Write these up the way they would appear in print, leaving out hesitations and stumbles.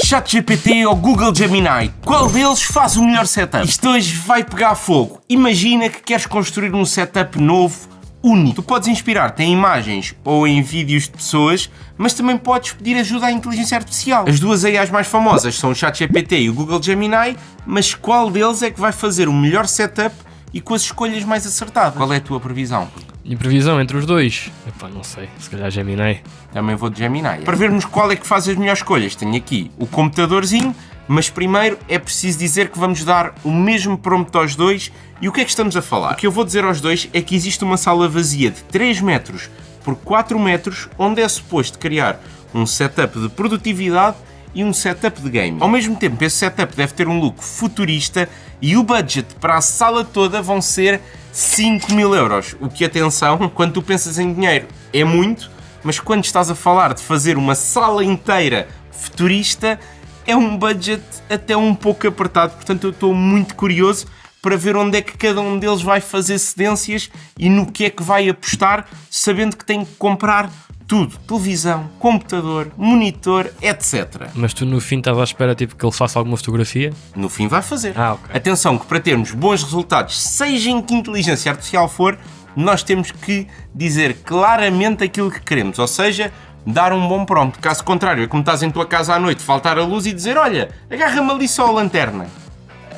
ChatGPT ou Google Gemini? Qual deles faz o melhor setup? Isto hoje vai pegar fogo. Imagina que queres construir um setup novo, único. Tu podes inspirar-te em imagens ou em vídeos de pessoas, mas também podes pedir ajuda à inteligência artificial. As duas AIs mais famosas são o ChatGPT e o Google Gemini, mas qual deles é que vai fazer o melhor setup e com as escolhas mais acertadas? Qual é a tua previsão? Minha previsão entre os dois? Epá, não sei, se calhar Gemini. Também vou de Gemini. Para vermos qual é que faz as melhores escolhas, tenho aqui o computadorzinho, mas primeiro é preciso dizer que vamos dar o mesmo prompt aos dois. E o que é que estamos a falar? O que eu vou dizer aos dois é que existe uma sala vazia de 3 metros por 4 metros, onde é suposto criar um setup de produtividade e um setup de game. Ao mesmo tempo, esse setup deve ter um look futurista e o budget para a sala toda vão ser 5.000 euros. O que, atenção, quando tu pensas em dinheiro é muito, mas quando estás a falar de fazer uma sala inteira futurista, é um budget até um pouco apertado. Portanto, eu estou muito curioso para ver onde é que cada um deles vai fazer cedências e no que é que vai apostar, sabendo que tem que comprar tudo. Televisão, computador, monitor, etc. Mas tu no fim estás à espera tipo, que ele faça alguma fotografia? No fim vai fazer. Ok. Atenção que para termos bons resultados, seja em que inteligência artificial for, nós temos que dizer claramente aquilo que queremos. Ou seja, dar um bom prompt. Caso contrário, é como estás em tua casa à noite, faltar a luz e dizer, olha, agarra-me ali só a lanterna.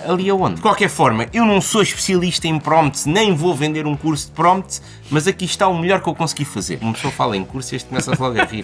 Ali aonde? De qualquer forma, eu não sou especialista em prompts, nem vou vender um curso de prompts, mas aqui está o melhor que eu consegui fazer. Uma pessoa fala em curso e este começa logo a rir.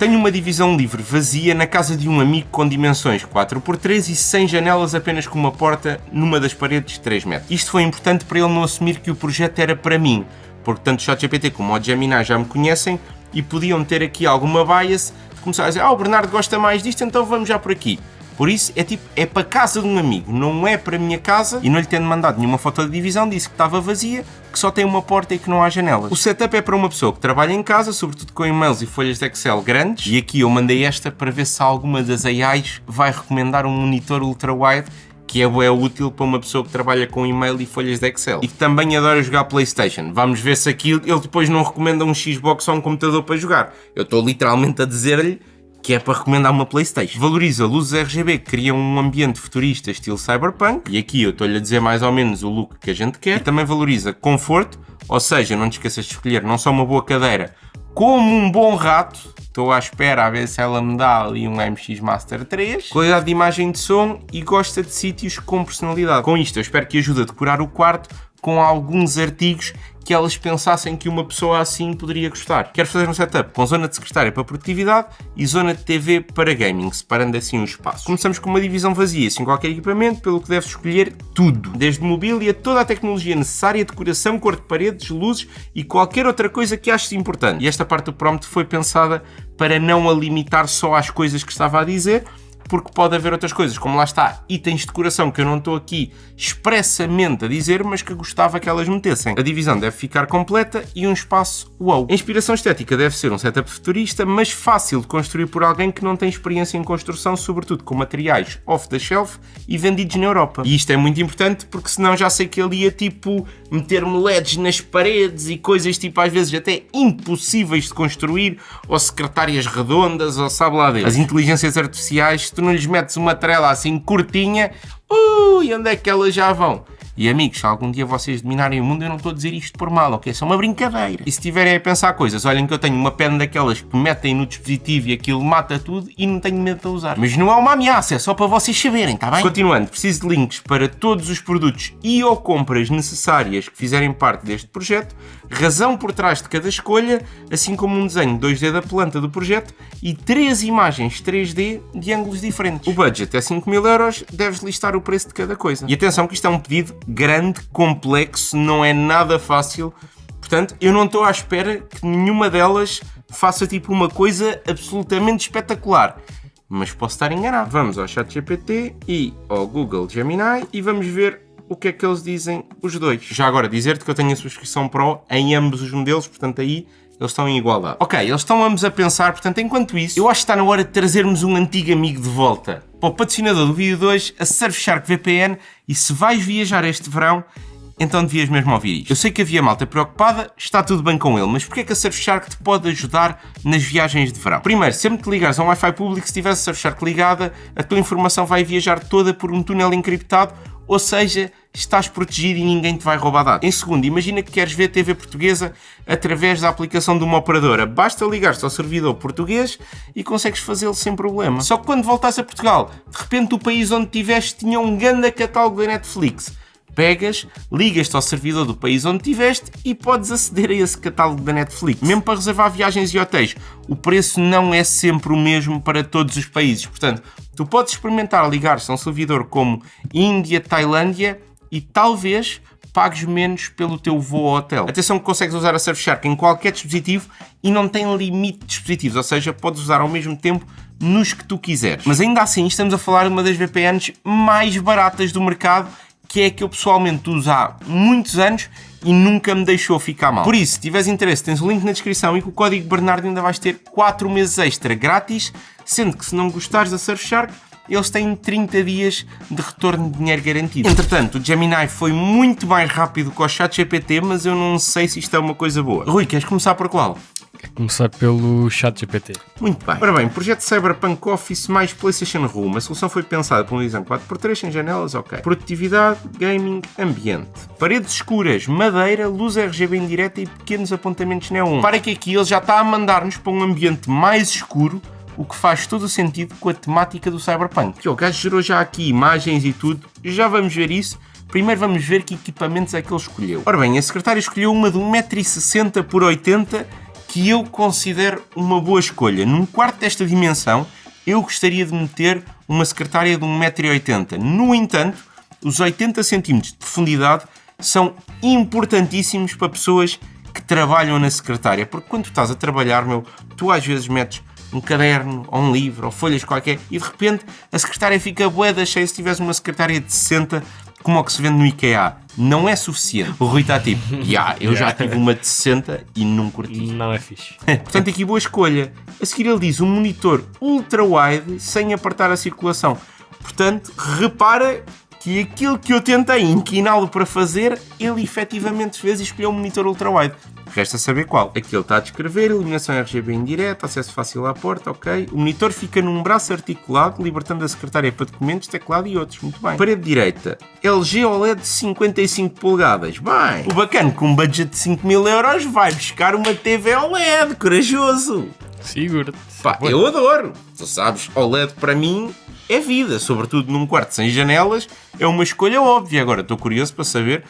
Tenho uma divisão livre vazia na casa de um amigo com dimensões 4x3 e 100 janelas apenas com uma porta numa das paredes de 3 metros. Isto foi importante para ele não assumir que o projeto era para mim, porque tanto o ChatGPT como o Gemini já me conhecem e podiam ter aqui alguma bias de começar a dizer, o Bernardo gosta mais disto, então vamos já por aqui. Por isso, é para a casa de um amigo, não é para a minha casa, e não lhe tendo mandado nenhuma foto de divisão, disse que estava vazia, que só tem uma porta e que não há janelas. O setup é para uma pessoa que trabalha em casa, sobretudo com e-mails e folhas de Excel grandes, e aqui eu mandei esta para ver se alguma das AIs vai recomendar um monitor ultra-wide, que é útil para uma pessoa que trabalha com e-mail e folhas de Excel. E que também adora jogar PlayStation. Vamos ver se aquilo, ele depois não recomenda um Xbox ou um computador para jogar. Eu estou literalmente a dizer-lhe que é para recomendar uma PlayStation. Valoriza luzes RGB que criam um ambiente futurista estilo cyberpunk, e aqui eu estou-lhe a dizer mais ou menos o look que a gente quer, e também valoriza conforto, ou seja, não te esqueças de escolher não só uma boa cadeira, como um bom rato. Estou à espera a ver se ela me dá ali um MX Master 3, qualidade de imagem e de som, e gosta de sítios com personalidade. Com isto eu espero que ajude a decorar o quarto com alguns artigos que elas pensassem que uma pessoa assim poderia gostar. Quero fazer um setup com zona de secretária para produtividade e zona de TV para gaming, separando assim o espaço. Começamos com uma divisão vazia, sem qualquer equipamento, pelo que deves escolher tudo. Desde mobília, toda a tecnologia necessária, decoração, cor de paredes, luzes e qualquer outra coisa que aches importante. E esta parte do prompt foi pensada para não a limitar só às coisas que estava a dizer, porque pode haver outras coisas, como lá está, itens de decoração que eu não estou aqui expressamente a dizer, mas que gostava que elas metessem. A divisão deve ficar completa e um espaço wow. A inspiração estética deve ser um setup futurista, mas fácil de construir por alguém que não tem experiência em construção, sobretudo com materiais off the shelf e vendidos na Europa. E isto é muito importante, porque senão já sei que ele ia tipo meter-me LEDs nas paredes e coisas tipo às vezes até impossíveis de construir, ou secretárias redondas, ou sabe lá Deus. As inteligências artificiais, se tu não lhes metes uma trela assim curtinha, e onde é que elas já vão? E amigos, se algum dia vocês dominarem o mundo, eu não estou a dizer isto por mal, ok? É só uma brincadeira. E se estiverem a pensar coisas, olhem que eu tenho uma pena daquelas que metem no dispositivo e aquilo mata tudo e não tenho medo de usar. Mas não é uma ameaça, é só para vocês saberem, está bem? Continuando, preciso de links para todos os produtos e ou compras necessárias que fizerem parte deste projeto, razão por trás de cada escolha, assim como um desenho 2D da planta do projeto e 3 imagens 3D de ângulos diferentes. O budget é 5.000 euros, deves listar o preço de cada coisa. E atenção que isto é um pedido grande, complexo, não é nada fácil, portanto eu não estou à espera que nenhuma delas faça tipo uma coisa absolutamente espetacular, mas posso estar enganado. Vamos ao ChatGPT e ao Google Gemini e vamos ver o que é que eles dizem os dois. Já agora dizer-te que eu tenho a subscrição Pro em ambos os modelos, portanto aí eles estão em igualdade. Ok, eles estão ambos a pensar, portanto enquanto isso, eu acho que está na hora de trazermos um antigo amigo de volta. Para o patrocinador do vídeo de hoje, a Surfshark VPN, e se vais viajar este verão, então devias mesmo ouvir isto. Eu sei que havia malta preocupada, está tudo bem com ele, mas porquê é que a Surfshark te pode ajudar nas viagens de verão? Primeiro, sempre te ligares a um Wi-Fi público, se tiveres a Surfshark ligada, a tua informação vai viajar toda por um túnel encriptado, ou seja, estás protegido e ninguém te vai roubar dados. Em segundo, imagina que queres ver TV portuguesa através da aplicação de uma operadora. Basta ligar-te ao servidor português e consegues fazê-lo sem problema. Só que quando voltas a Portugal, de repente o país onde estiveste tinha um grande catálogo da Netflix. Pegas, ligas-te ao servidor do país onde estiveste e podes aceder a esse catálogo da Netflix. Mesmo para reservar viagens e hotéis, o preço não é sempre o mesmo para todos os países. Portanto, tu podes experimentar ligar-se a um servidor como Índia, Tailândia e talvez pagues menos pelo teu voo ao hotel. Atenção que consegues usar a Surfshark em qualquer dispositivo e não tem limite de dispositivos, ou seja, podes usar ao mesmo tempo nos que tu quiseres. Mas ainda assim, estamos a falar de uma das VPNs mais baratas do mercado, que é a que eu pessoalmente uso há muitos anos e nunca me deixou ficar mal. Por isso, se tiveres interesse, tens o link na descrição e com o código Bernardo ainda vais ter 4 meses extra grátis, sendo que se não gostares da Surfshark, eles têm 30 dias de retorno de dinheiro garantido. Entretanto, o Gemini foi muito mais rápido que o ChatGPT, mas eu não sei se isto é uma coisa boa. Rui, queres começar por qual? Começar pelo ChatGPT. Muito bem. Ora bem, projeto Cyberpunk Office mais PlayStation Room. A solução foi pensada por um design 4x3 sem janelas, ok. Produtividade, gaming, ambiente. Paredes escuras, madeira, luz RGB indireta e pequenos apontamentos neon. Para que aqui ele já está a mandar-nos para um ambiente mais escuro, o que faz todo o sentido com a temática do Cyberpunk. O gajo gerou já aqui imagens e tudo, já vamos ver isso. Primeiro vamos ver que equipamentos é que ele escolheu. Ora bem, a secretária escolheu uma de 1,60 m por 80 m, que eu considero uma boa escolha. Num quarto desta dimensão, eu gostaria de meter uma secretária de 1,80 m. No entanto, os 80 cm de profundidade são importantíssimos para pessoas que trabalham na secretária, porque quando tu estás a trabalhar, tu às vezes metes um caderno, ou um livro, ou folhas qualquer, e de repente a secretária fica bué da cheia se tivesse uma secretária de 60, como o que se vende no IKEA. Não é suficiente. O Rui está tipo, eu já tive uma de 60 e não curti. Não é fixe. Portanto, aqui boa escolha. A seguir ele diz um monitor ultra-wide sem apertar a circulação. Portanto, repara que aquilo que eu tentei inquiná-lo para fazer, ele efetivamente fez e escolheu um monitor ultra-wide. Resta saber qual. Aqui ele está a descrever, iluminação RGB indireta, acesso fácil à porta, ok. O monitor fica num braço articulado, libertando a secretária para documentos, teclado e outros. Muito bem. Parede direita, LG OLED de 55 polegadas. Bem, o bacana com um budget de 5.000 euros vai buscar uma TV OLED, corajoso. Seguro. Pá, eu adoro. Tu sabes, OLED para mim é vida, sobretudo num quarto sem janelas, é uma escolha óbvia. Agora estou curioso para saber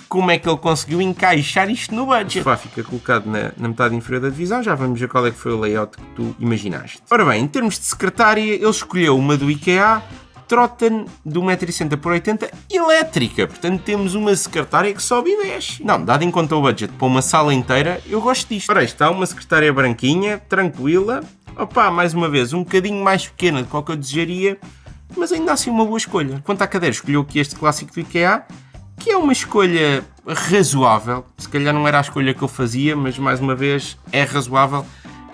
como é que ele conseguiu encaixar isto no budget. O sofá fica colocado na metade inferior da divisão, já vamos ver qual é que foi o layout que tu imaginaste. Ora bem, em termos de secretária, ele escolheu uma do IKEA, Trotten de 1,60 m por 80 m, elétrica. Portanto, temos uma secretária que sobe e desce. Não, dado em conta o budget para uma sala inteira, eu gosto disto. Ora, está uma secretária branquinha, tranquila. Opa, mais uma vez, um bocadinho mais pequena do que eu desejaria, mas ainda assim uma boa escolha. Quanto à cadeira, escolheu aqui este clássico do IKEA, que é uma escolha razoável. Se calhar não era a escolha que eu fazia, mas mais uma vez é razoável.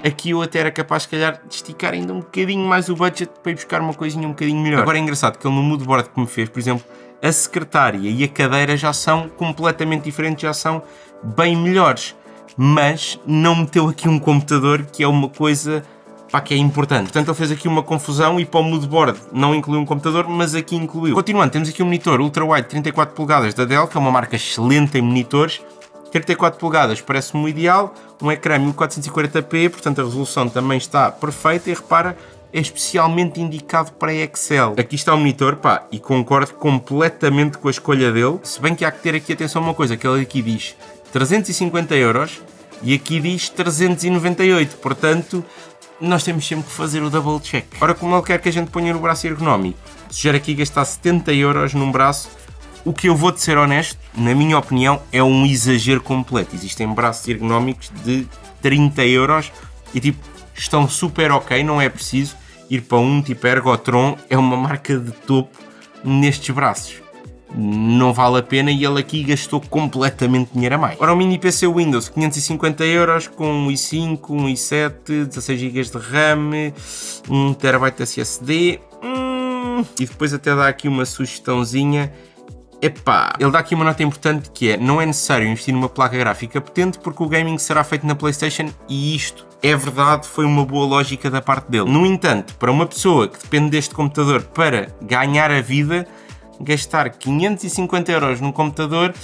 Aqui eu até era capaz, se calhar, de esticar ainda um bocadinho mais o budget para ir buscar uma coisinha um bocadinho melhor. Agora é engraçado que ele no moodboard que me fez, por exemplo, a secretária e a cadeira já são completamente diferentes, já são bem melhores. Mas não meteu aqui um computador, que é uma coisa que é importante. Portanto, ele fez aqui uma confusão e para o moodboard não incluiu um computador, mas aqui incluiu. Continuando, temos aqui um monitor ultra-wide 34 polegadas da Dell, que é uma marca excelente em monitores. 34 polegadas parece-me o ideal, um ecrã 1440p, portanto a resolução também está perfeita e repara, é especialmente indicado para Excel. Aqui está o monitor, e concordo completamente com a escolha dele, se bem que há que ter aqui atenção a uma coisa, que ele aqui diz 350 euros e aqui diz 398, portanto nós temos sempre que fazer o double check. Ora, como ele quer que a gente ponha no braço ergonómico, sugere aqui gastar 70 euros num braço, o que eu vou-te ser honesto, na minha opinião, é um exagero completo. Existem braços ergonómicos de 30 euros e estão super ok, não é preciso ir para um tipo Ergotron, é uma marca de topo nestes braços. Não vale a pena e ele aqui gastou completamente dinheiro a mais. Ora, o mini PC Windows, 550 euros com um i5, um i7, 16 GB de RAM, 1 TB de SSD. E depois até dá aqui uma sugestãozinha Epá, ele dá aqui uma nota importante que é: não é necessário investir numa placa gráfica potente porque o gaming será feito na PlayStation, e isto é verdade, foi uma boa lógica da parte dele. No entanto, para uma pessoa que depende deste computador para ganhar a vida, gastar 550€ num computador,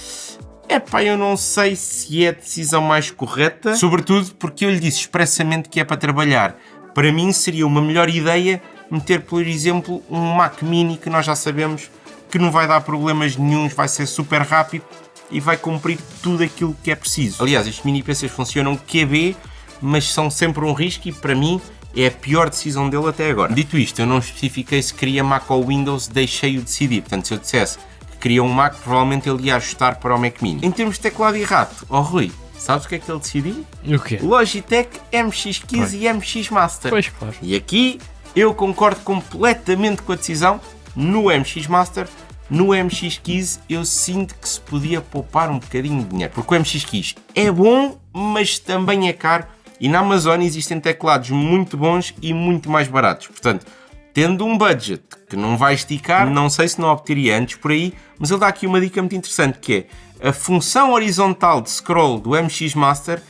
epá, eu não sei se é a decisão mais correta, sobretudo porque eu lhe disse expressamente que é para trabalhar. Para mim seria uma melhor ideia meter, por exemplo, um Mac Mini, que nós já sabemos que não vai dar problemas nenhuns, vai ser super rápido e vai cumprir tudo aquilo que é preciso. Aliás, estes mini PCs funcionam QB, mas são sempre um risco e para mim é a pior decisão dele até agora. Dito isto, eu não especifiquei se queria Mac ou Windows, deixei-o decidir. Portanto, se eu dissesse que queria um Mac, provavelmente ele ia ajustar para o Mac Mini. Em termos de teclado e rato, Rui, sabes o que é que ele decidiu? E o quê? Logitech MX15 e MX Master. Pois, claro. E aqui eu concordo completamente com a decisão. No MX Master, no MX15, eu sinto que se podia poupar um bocadinho de dinheiro. Porque o MX15 é bom, mas também é caro. E na Amazon existem teclados muito bons e muito mais baratos. Portanto, tendo um budget que não vai esticar, não sei se não obteria antes por aí, mas ele dá aqui uma dica muito interessante, que é a função horizontal de scroll do MX Master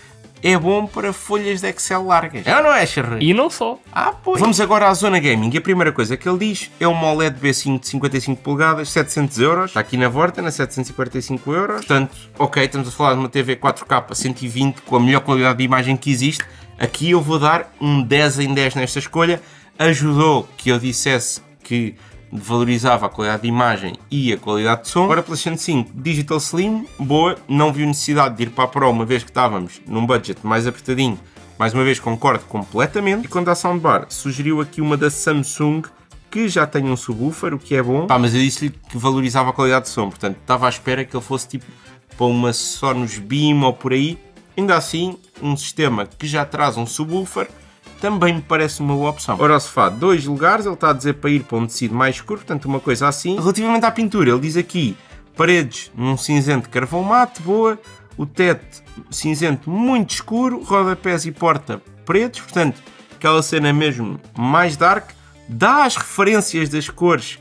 é bom para folhas de Excel largas. É ou não é, Xerre? E não só. Pois. Vamos agora à zona gaming. E a primeira coisa que ele diz é uma OLED B5 de 55 polegadas, 700€. Está aqui na Vorten, a 745€. Portanto, ok, estamos a falar de uma TV 4K 120 com a melhor qualidade de imagem que existe. Aqui eu vou dar um 10 em 10 nesta escolha. Ajudou que eu dissesse que valorizava a qualidade de imagem e a qualidade de som. Ora, PlayStation 5 Digital Slim, boa, não viu necessidade de ir para a Pro uma vez que estávamos num budget mais apertadinho. Mais uma vez concordo completamente. E quanto à soundbar, sugeriu aqui uma da Samsung que já tem um subwoofer, o que é bom. Mas eu disse-lhe que valorizava a qualidade de som, portanto estava à espera que ele fosse tipo para uma Sonos Beam ou por aí. Ainda assim, um sistema que já traz um subwoofer também me parece uma boa opção. Ora, o sofá, 2 lugares, ele está a dizer para ir para um tecido mais escuro, portanto uma coisa assim. Relativamente à pintura, ele diz aqui paredes num cinzento carvão mate, boa, o teto cinzento muito escuro, rodapés e porta pretos, portanto aquela cena mesmo mais dark, dá as referências das cores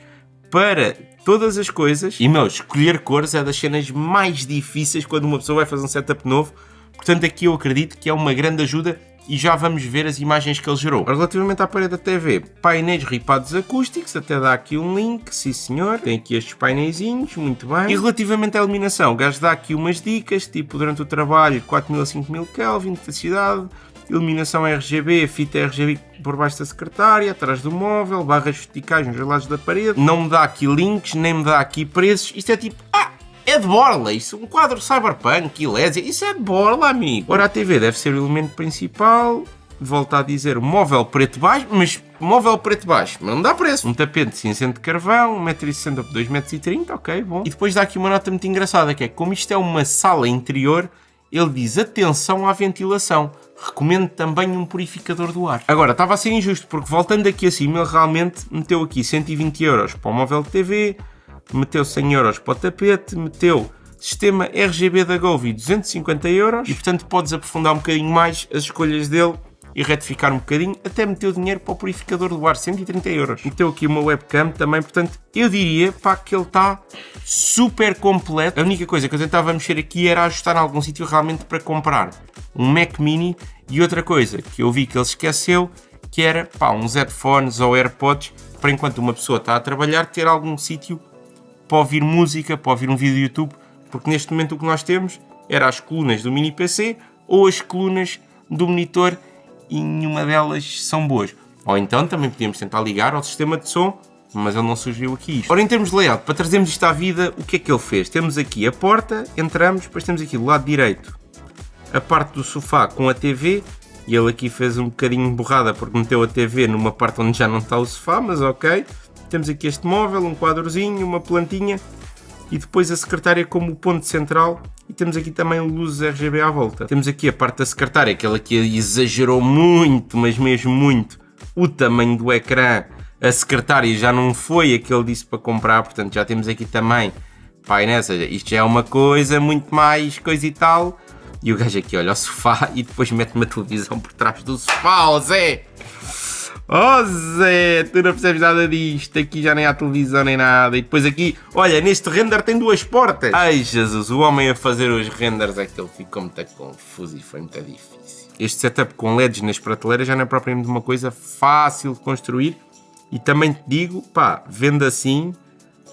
para todas as coisas. E, escolher cores é das cenas mais difíceis quando uma pessoa vai fazer um setup novo, portanto aqui eu acredito que é uma grande ajuda. E já vamos ver as imagens que ele gerou. Relativamente à parede da TV, painéis ripados acústicos, até dá aqui um link, sim senhor. Tem aqui estes paineizinhos, muito bem. E relativamente à iluminação, o gajo dá aqui umas dicas, tipo durante o trabalho 4000 a 5000 Kelvin, intensidade, iluminação RGB, fita RGB por baixo da secretária, atrás do móvel, barras verticais nos lados da parede. Não me dá aqui links, nem me dá aqui preços. Isto é tipo, é de borla, isso, um quadro Cyberpunk, Ilésia, isso é de borla, amigo. Ora, a TV deve ser o elemento principal, volta a dizer, móvel preto baixo, mas móvel preto baixo, mas não dá preço. Um tapete cinzento de carvão, 1,60m por 2,30m, ok, bom. E depois dá aqui uma nota muito engraçada, que é, como isto é uma sala interior, ele diz, atenção à ventilação, recomendo também um purificador do ar. Agora, estava a ser injusto, porque voltando aqui acima, ele realmente meteu aqui 120€ para o móvel de TV, meteu 100€ para o tapete, meteu sistema RGB da Govee 250€ e portanto podes aprofundar um bocadinho mais as escolhas dele e retificar um bocadinho, até meteu dinheiro para o purificador do ar, 130€. Meteu aqui uma webcam também, portanto eu diria que ele está super completo. A única coisa que eu tentava mexer aqui era ajustar em algum sítio realmente para comprar um Mac Mini, e outra coisa que eu vi que ele esqueceu, que era uns headphones ou AirPods, para enquanto uma pessoa está a trabalhar, ter algum sítio para ouvir música, para ouvir um vídeo do YouTube, porque neste momento o que nós temos era as colunas do mini PC ou as colunas do monitor e nenhuma delas são boas. Ou então também podíamos tentar ligar ao sistema de som, mas ele não sugeriu aqui isto. Ora, em termos de layout, para trazermos isto à vida, o que é que ele fez? Temos aqui a porta, entramos, depois temos aqui do lado direito a parte do sofá com a TV, e ele aqui fez um bocadinho borrada porque meteu a TV numa parte onde já não está o sofá, mas ok. Temos aqui este móvel, um quadrozinho, uma plantinha e depois a secretária como o ponto central, e temos aqui também luzes RGB à volta. Temos aqui a parte da secretária, que ele aqui exagerou muito, mas mesmo muito, o tamanho do ecrã. A secretária já não foi a que ele disse para comprar, portanto já temos aqui também painéis, isto já é uma coisa, muito mais coisa e tal. E o gajo aqui olha ao sofá e depois mete uma televisão por trás do sofá, Zé! Oh Zé, tu não percebes nada disto, aqui já nem há televisão nem nada. E depois aqui, olha, neste render tem 2 portas. Ai Jesus, o homem a fazer os renders é que ele ficou muito confuso e foi muito difícil. Este setup com LEDs nas prateleiras já não é propriamente uma coisa fácil de construir. E também te digo, pá, vendo assim,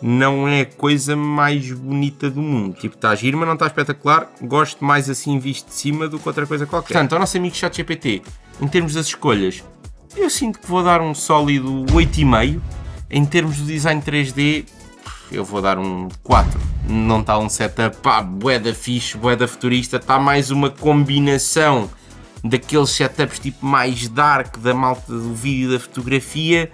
não é a coisa mais bonita do mundo. Tipo, está giro, mas não está espetacular. Gosto mais assim visto de cima do que outra coisa qualquer. Portanto, ao nosso amigo ChatGPT, em termos das escolhas, eu sinto que vou dar um sólido 8,5. Em termos do design 3D, eu vou dar um 4. Não está um setup, pá, bué da fixe, bué da futurista. Está mais uma combinação daqueles setups tipo mais dark da malta do vídeo e da fotografia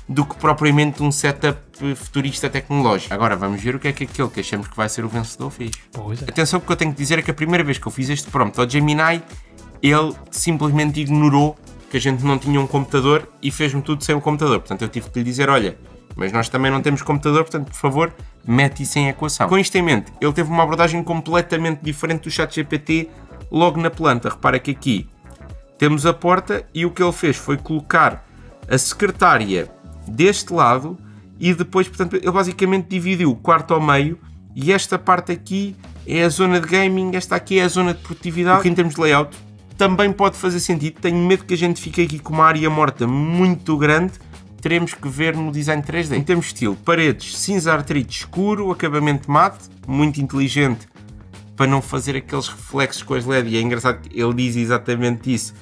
do que propriamente um setup futurista tecnológico. Agora vamos ver o que é que aquele que achamos que vai ser o vencedor fez. Pois é. Atenção, que o que eu tenho que dizer é que a primeira vez que eu fiz este prompt ao Gemini, ele simplesmente ignorou que a gente não tinha um computador e fez-me tudo sem o computador. Portanto, eu tive que lhe dizer, olha, mas nós também não temos computador, portanto, por favor, mete isso em equação. Com isto em mente, ele teve uma abordagem completamente diferente do ChatGPT logo na planta. Repara que aqui temos a porta e o que ele fez foi colocar a secretária deste lado e depois, portanto, ele basicamente dividiu o quarto ao meio e esta parte aqui é a zona de gaming, esta aqui é a zona de produtividade. O que em termos de layout também pode fazer sentido. Tenho medo que a gente fique aqui com uma área morta muito grande. Teremos que ver no design 3D. Em termos de estilo, paredes cinza artrite escuro, acabamento mate, muito inteligente para não fazer aqueles reflexos com as LED. E é engraçado que ele diz exatamente isso.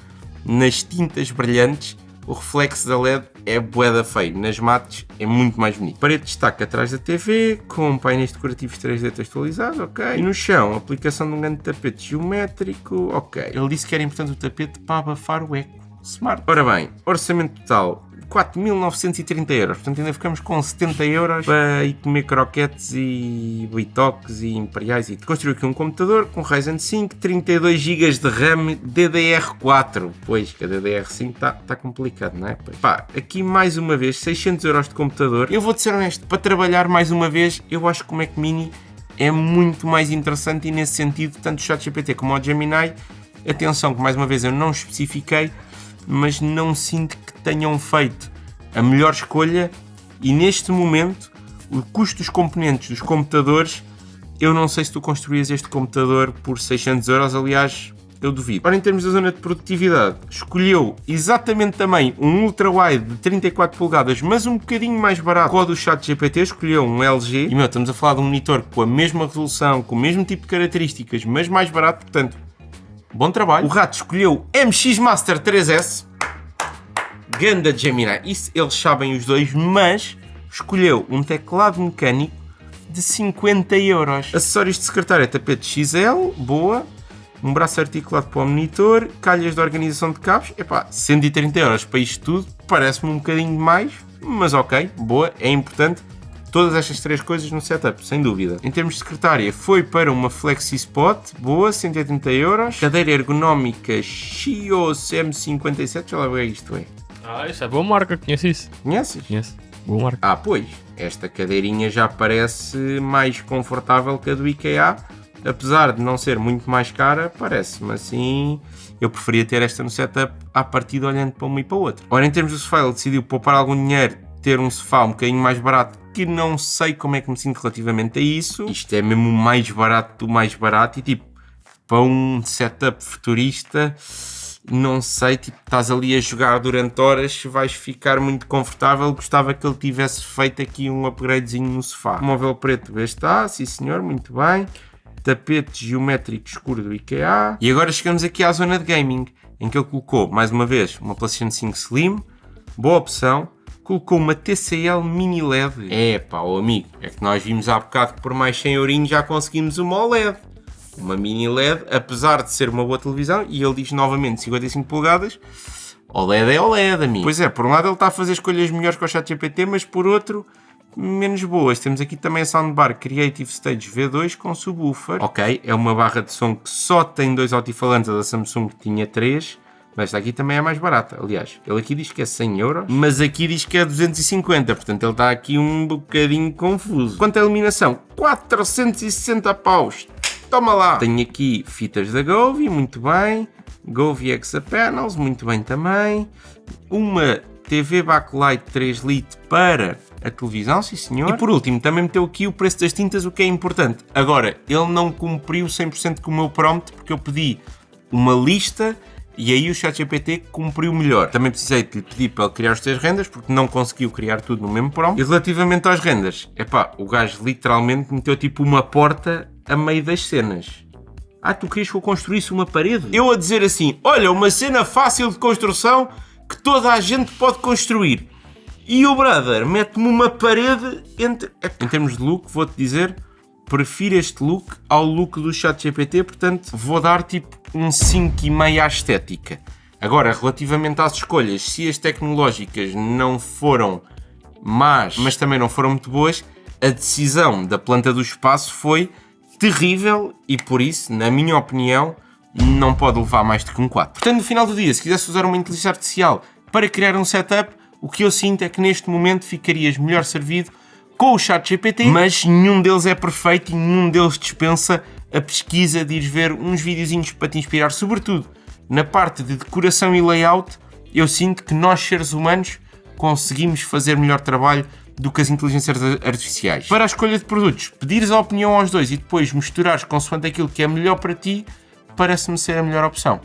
Nas tintas brilhantes, o reflexo da LED é bué da feio. Nas mates é muito mais bonito. Parede de destaque atrás da TV, com painéis decorativos 3D textualizados, ok. E no chão, aplicação de um grande tapete geométrico, ok. Ele disse que era importante o tapete para abafar o eco. Smart. Ora bem, orçamento total 4.930 euros, portanto ainda ficamos com 70 euros para ir comer croquetes e bitoques e imperiais e construiu aqui um computador com Ryzen 5, 32 GB de RAM DDR4, pois que a DDR5 está complicado, não é? Pois. Pá, aqui mais uma vez 600 euros de computador. Eu vou-te ser honesto, para trabalhar mais uma vez, eu acho que o Mac Mini é muito mais interessante e nesse sentido, tanto o ChatGPT como o Gemini, atenção que mais uma vez eu não especifiquei, mas não sinto que tenham feito a melhor escolha e neste momento o custo dos componentes dos computadores, eu não sei se tu construías este computador por 600 euros, aliás, eu duvido. Ora, em termos da zona de produtividade, escolheu exatamente também um ultra-wide de 34 polegadas, mas um bocadinho mais barato que o do ChatGPT, escolheu um LG. E, estamos a falar de um monitor com a mesma resolução, com o mesmo tipo de características, mas mais barato, portanto, bom trabalho. O rato escolheu MX Master 3S. Ganda Gemini. Isso eles sabem os dois, mas escolheu um teclado mecânico de 50 euros. Acessórios de secretária, tapete XL, boa. Um braço articulado para o monitor, calhas de organização de cabos. Epá, 130 euros para isto tudo, parece-me um bocadinho demais, mas ok, boa, é importante. Todas estas três coisas no setup, sem dúvida. Em termos de secretária, foi para uma FlexiSpot, boa, 180 euros. Cadeira ergonómica Chios M57, já lá ver isto é. Ah, isso é boa marca, conheço isso. Conheces? Conheço, boa marca. Ah, pois, esta cadeirinha já parece mais confortável que a do IKEA. Apesar de não ser muito mais cara, parece-me assim. Eu preferia ter esta no setup à partida olhando para uma e para a outra. Ora, em termos do sofá, ele decidiu poupar algum dinheiro, ter um sofá um bocadinho mais barato, que não sei como é que me sinto relativamente a isso. Isto é mesmo o mais barato do mais barato e tipo, para um setup futurista, não sei, tipo, estás ali a jogar durante horas, vais ficar muito confortável. Gostava que ele tivesse feito aqui um upgradezinho no sofá. O móvel preto está, sim senhor, muito bem. Tapete geométrico escuro do IKEA. E agora chegamos aqui à zona de gaming, em que ele colocou, mais uma vez, uma PlayStation 5 Slim, boa opção. Colocou uma TCL Mini LED. É pá, ó amigo, é que nós vimos há bocado que por mais 100 eurinhos já conseguimos uma OLED. Uma Mini LED, apesar de ser uma boa televisão, e ele diz novamente 55 polegadas, OLED é OLED, amigo. Pois é, por um lado ele está a fazer escolhas melhores que o ChatGPT, mas por outro, menos boas. Temos aqui também a soundbar Creative Stage V2 com subwoofer. Ok, é uma barra de som que só tem 2 altifalantes, a da Samsung que tinha 3. Mas esta aqui também é mais barata. Aliás, ele aqui diz que é 100 euros, mas aqui diz que é 250. Portanto, ele está aqui um bocadinho confuso. Quanto à iluminação, 460 paus. Toma lá! Tenho aqui fitas da Govee, muito bem. Govee Exapanels, muito bem também. Uma TV backlight 3 lit para a televisão, sim senhor. E por último, também meteu aqui o preço das tintas, o que é importante. Agora, ele não cumpriu 100% com o meu prompt, porque eu pedi uma lista e aí o ChatGPT cumpriu melhor. Também precisei de lhe pedir para ele criar os 3 renders, porque não conseguiu criar tudo no mesmo prompt. E relativamente aos renders, o gajo literalmente meteu tipo uma porta a meio das cenas. Tu querias que eu construísse uma parede? Eu a dizer assim, olha, uma cena fácil de construção que toda a gente pode construir. E o brother mete-me uma parede entre... Em termos de look, vou-te dizer, prefiro este look ao look do ChatGPT, portanto vou dar tipo um 5,5 à estética. Agora, relativamente às escolhas, se as tecnológicas não foram más, mas também não foram muito boas, a decisão da planta do espaço foi terrível e por isso, na minha opinião, não pode levar mais do que um 4. Portanto, no final do dia, se quisesse usar uma inteligência artificial para criar um setup, o que eu sinto é que neste momento ficarias melhor servido com o ChatGPT, mas nenhum deles é perfeito e nenhum deles dispensa a pesquisa de ir ver uns videozinhos para te inspirar, sobretudo na parte de decoração e layout. Eu sinto que nós, seres humanos, conseguimos fazer melhor trabalho do que as inteligências artificiais. Para a escolha de produtos, pedires a opinião aos dois e depois misturares consoante aquilo que é melhor para ti, parece-me ser a melhor opção.